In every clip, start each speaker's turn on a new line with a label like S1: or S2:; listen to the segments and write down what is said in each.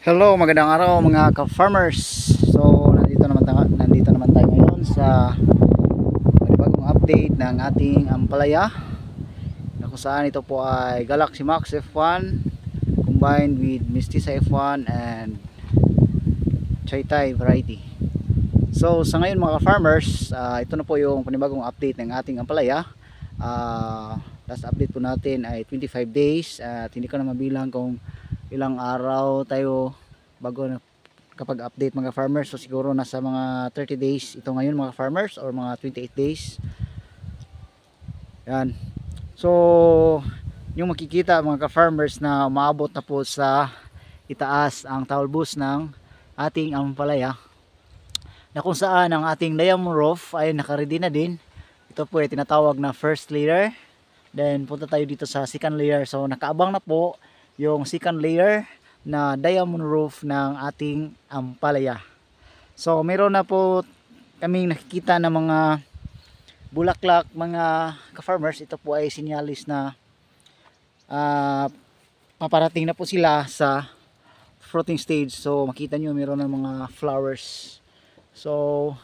S1: Hello, magandang araw mga ka-farmers. So, nandito naman tayo ngayon sa bagong update ng ating ampalaya. Na kung saan ito po ay Galaxy Max F1 combined with Mestiza F1 and Chaitai variety. So, sa ngayon mga ka-farmers, ito na po yung panibagong update ng ating ampalaya. Last update po natin ay 25 days at hindi ko na mabilang kung ilang araw tayo bago na kapag update mga farmers. So siguro nasa mga 30 days ito ngayon mga farmers, or mga 28 days. Yan. So yung makikita mga farmers na umaabot na po sa itaas ang talbos ng ating ampalaya, na kung saan ang ating diamond roof ay nakaready na din. Ito po ay tinatawag na first layer. Then punta tayo dito sa second layer. So nakaabang na po yung second layer na diamond roof ng ating ampalaya. So meron na po kaming nakikita na mga bulaklak mga ka-farmers. Ito po ay sinyalis na paparating na po sila sa fruiting stage. So makita nyo meron na mga flowers. So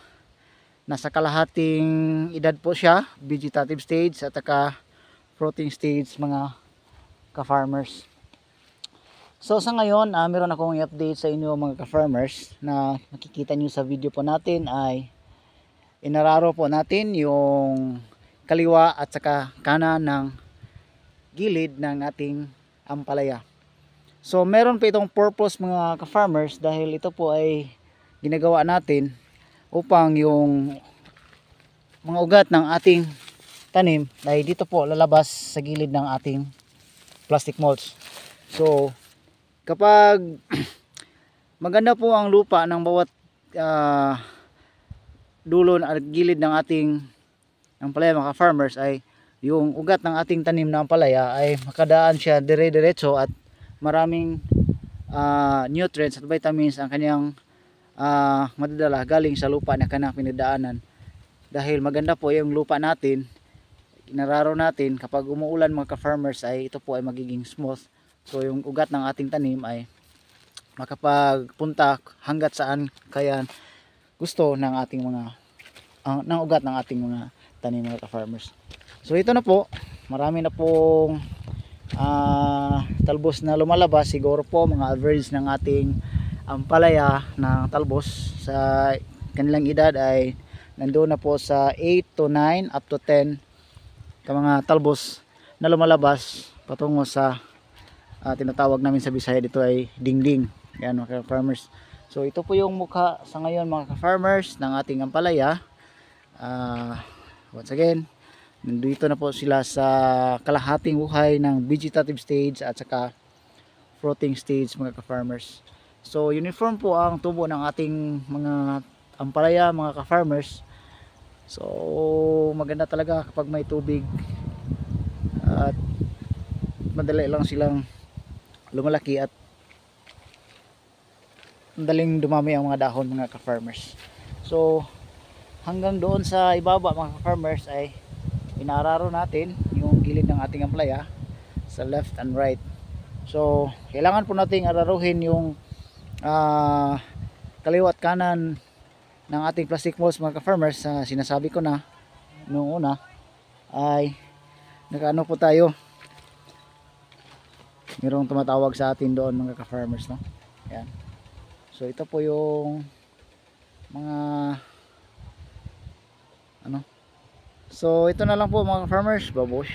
S1: nasa kalahating edad po siya, vegetative stage at saka fruiting stage mga ka-farmers. So sa ngayon, meron akong i-update sa inyo mga ka-farmers. Na makikita nyo sa video po natin ay inararo po natin yung kaliwa at saka kanan ng gilid ng ating ampalaya. So meron po itong purpose mga ka-farmers, dahil ito po ay ginagawa natin upang yung mga ugat ng ating tanim ay dito po lalabas sa gilid ng ating plastic mulch. So kapag maganda po ang lupa ng bawat dulo at gilid ng ating ampalaya mga farmers, ay yung ugat ng ating tanim na ampalaya ay makadaan siya dire-diretso at maraming nutrients at vitamins ang kanyang madadala galing sa lupa na kanyang pinagdaanan. Dahil maganda po yung lupa natin, inararo natin, kapag umuulan mga ka-farmers ay ito po ay magiging smooth. So yung ugat ng ating tanim ay makapagpunta hanggat saan kaya gusto ng ating mga ng ugat ng ating mga tanim mga ka-farmers. So ito na po, marami na pong talbos na lumalabas. Siguro po mga average ng ating ampalaya na talbos sa kanilang edad ay nandoon na po sa 8 to 9 up to 10 ka mga talbos na lumalabas patungo sa tinatawag namin sa Bisaya dito ay dingding. Yan mga ka-farmers. So ito po yung mukha sa ngayon mga ka-farmers ng ating ampalaya. Once again, nandito na po sila sa kalahating buhay ng vegetative stage at saka fruiting stage mga ka-farmers. So uniform po ang tubo ng ating mga ampalaya mga ka-farmers. So maganda talaga kapag may tubig at madali lang silang lumalaki at madaling dumami ang mga dahon mga ka-farmers. So hanggang doon sa ibaba mga ka-farmers ay inararo natin yung gilid ng ating ampalaya sa left and right. So kailangan po nating araruhin yung kaliwa at kanan ng ating plastic mulch mga ka-farmers. Sinasabi ko na noong una ay nakaano po tayo, mayroong tumatawag sa atin doon mga ka-farmers, no? Yan. So ito po yung mga so ito na lang po mga ka-farmers. Babush.